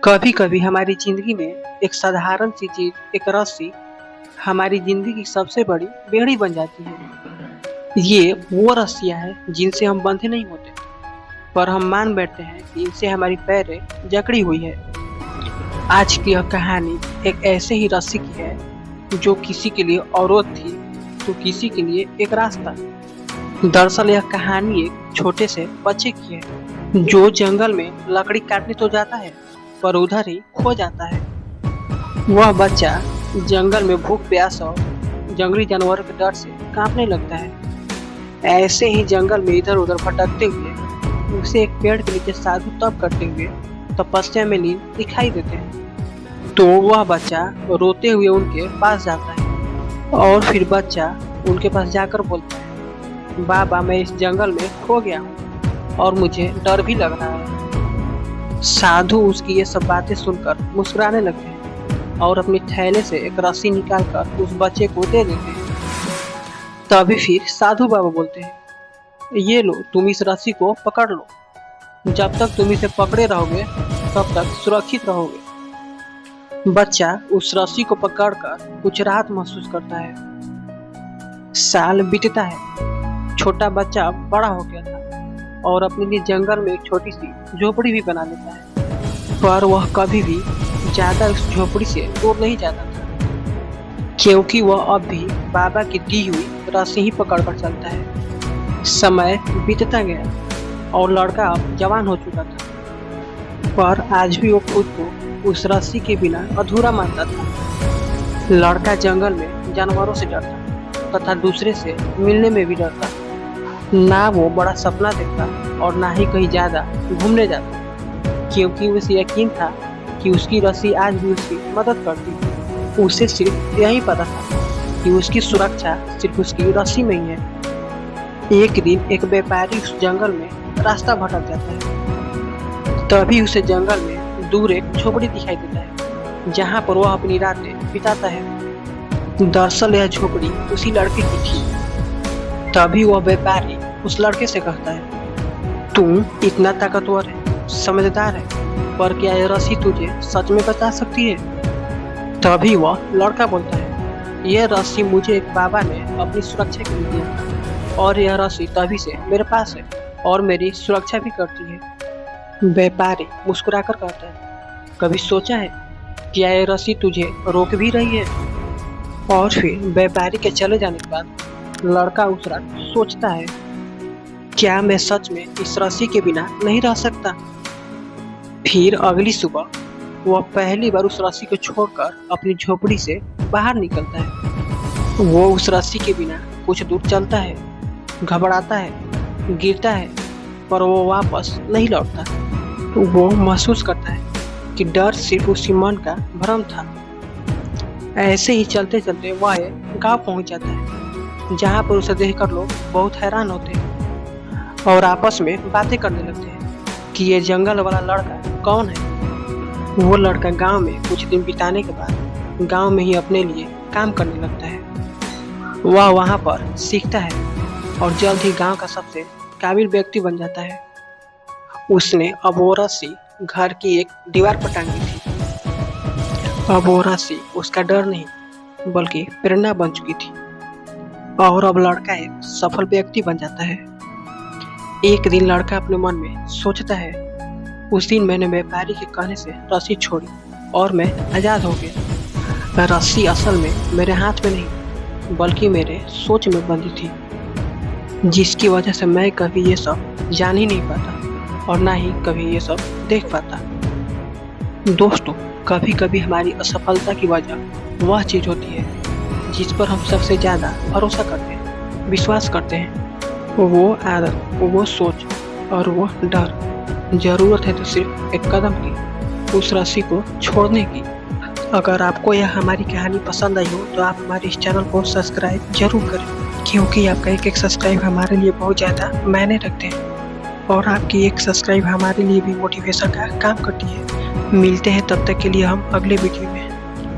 कभी कभी हमारी जिंदगी में एक साधारण सी चीज, एक रस्सी, हमारी जिंदगी की सबसे बड़ी बेड़ी बन जाती है। ये वो रस्सियां हैं जिनसे हम बंधे नहीं होते, पर हम मान बैठते हैं कि इनसे हमारी पैरें जकड़ी हुई है। आज की यह कहानी एक ऐसे ही रस्सी की है जो किसी के लिए औरत थी तो किसी के लिए एक रास्ता। दरअसल यह कहानी एक छोटे से बच्चे की है जो जंगल में लकड़ी काटने तो जाता है पर उधर ही खो जाता है। वह बच्चा जंगल में भूख प्यास और जंगली जानवरों के डर से कांपने लगता है। ऐसे ही जंगल में इधर उधर भटकते हुए उसे एक पेड़ के नीचे साधु तप करते हुए तपस्या में लीन दिखाई देते हैं। तो वह बच्चा रोते हुए उनके पास जाता है और फिर बच्चा उनके पास जाकर बोलता है, बाबा मैं इस जंगल में खो गया हूँ और मुझे डर भी लग रहा है। साधु उसकी ये सब बातें सुनकर मुस्कुराने लगते हैं और अपने थैले से एक रस्सी निकालकर उस बच्चे को दे देते हैं। तभी फिर साधु बाबा बोलते हैं, ये लो तुम इस रस्सी को पकड़ लो, जब तक तुम इसे पकड़े रहोगे तब तक सुरक्षित रहोगे। बच्चा उस रस्सी को पकड़कर कुछ राहत महसूस करता है। साल बीतता है, छोटा बच्चा बड़ा हो गया था और अपने लिए जंगल में एक छोटी सी झोपड़ी भी बना लेता है, पर वह कभी भी ज्यादा उस झोपड़ी से दूर नहीं जाता था क्योंकि वह अब भी बाबा की दी हुई रस्सी ही पकड़कर चलता है। समय बीतता गया और लड़का अब जवान हो चुका था, पर आज भी वो खुद को उस रस्सी के बिना अधूरा मानता था। लड़का जंगल में जानवरों से डरता तथा दूसरे से मिलने में भी डरता। ना वो बड़ा सपना देखता और ना ही कहीं ज्यादा घूमने जाता क्योंकि उसे यकीन था कि उसकी रस्सी आज भी उसकी मदद करती। उसे सिर्फ यही पता था कि उसकी सुरक्षा सिर्फ उसकी रस्सी में ही है। एक दिन एक व्यापारी उस जंगल में रास्ता भटक जाता है। तभी उसे जंगल में दूर एक झोपड़ी दिखाई देता है जहाँ पर वह अपनी रातें बिताता है। दरअसल यह झोपड़ी उसी लड़के की थी। तभी वह व्यापारी उस लड़के से कहता है, तुम इतना ताकतवर है, समझदार है, पर क्या यह रस्सी तुझे सच में बचा सकती है? तभी वह लड़का बोलता है, यह रस्सी मुझे एक बाबा ने अपनी सुरक्षा के लिए दिया और यह रस्सी तभी से मेरे पास है और मेरी सुरक्षा भी करती है। व्यापारी मुस्कुराकर कहता है, कभी सोचा है क्या यह रस्सी तुझे रोक भी रही है? और फिर व्यापारी के चले जाने के बाद लड़का उस रात सोचता है, क्या मैं सच में इस रस्सी के बिना नहीं रह सकता? फिर अगली सुबह वह पहली बार उस रस्सी को छोड़कर अपनी झोपड़ी से बाहर निकलता है। वो उस रस्सी के बिना कुछ दूर चलता है, घबराता है, गिरता है, पर वो वापस नहीं लौटता। वो महसूस करता है कि डर सिर्फ उसके मन का भ्रम था। ऐसे ही चलते चलते वह एक गाँव पहुंच जाता है जहाँ पर उसे देखकर लोग बहुत हैरान होते हैं और आपस में बातें करने लगते हैं कि ये जंगल वाला लड़का कौन है। वो लड़का गांव में कुछ दिन बिताने के बाद गांव में ही अपने लिए काम करने लगता है। वह वहां पर सीखता है और जल्द ही गांव का सबसे काबिल व्यक्ति बन जाता है। उसने अब वो रस्सी घर की एक दीवार पर टांगी थी। अब वो रस्सी उसका डर नहीं बल्कि प्रेरणा बन चुकी थी और अब लड़का एक सफल व्यक्ति बन जाता है। एक दिन लड़का अपने मन में सोचता है, उस दिन मैंने व्यापारी के कहने से रस्सी छोड़ी और मैं आजाद हो गया। रस्सी असल में मेरे हाथ में नहीं बल्कि मेरे सोच में बंधी थी, जिसकी वजह से मैं कभी ये सब जान ही नहीं पाता और ना ही कभी ये सब देख पाता। दोस्तों, कभी कभी हमारी असफलता की वजह वह चीज होती है जिस पर हम सबसे ज्यादा भरोसा करते हैं, विश्वास करते हैं। वो आदत, वो सोच और वो डर। जरूरत है तो सिर्फ एक कदम की, उस रस्सी को छोड़ने की। अगर आपको यह हमारी कहानी पसंद आई हो तो आप हमारे इस चैनल को सब्सक्राइब जरूर करें क्योंकि आपका एक एक सब्सक्राइब हमारे लिए बहुत ज़्यादा मायने रखते हैं और आपकी एक सब्सक्राइब हमारे लिए भी मोटिवेशन का काम करती है। मिलते हैं तब तक के लिए हम अगले वीडियो में।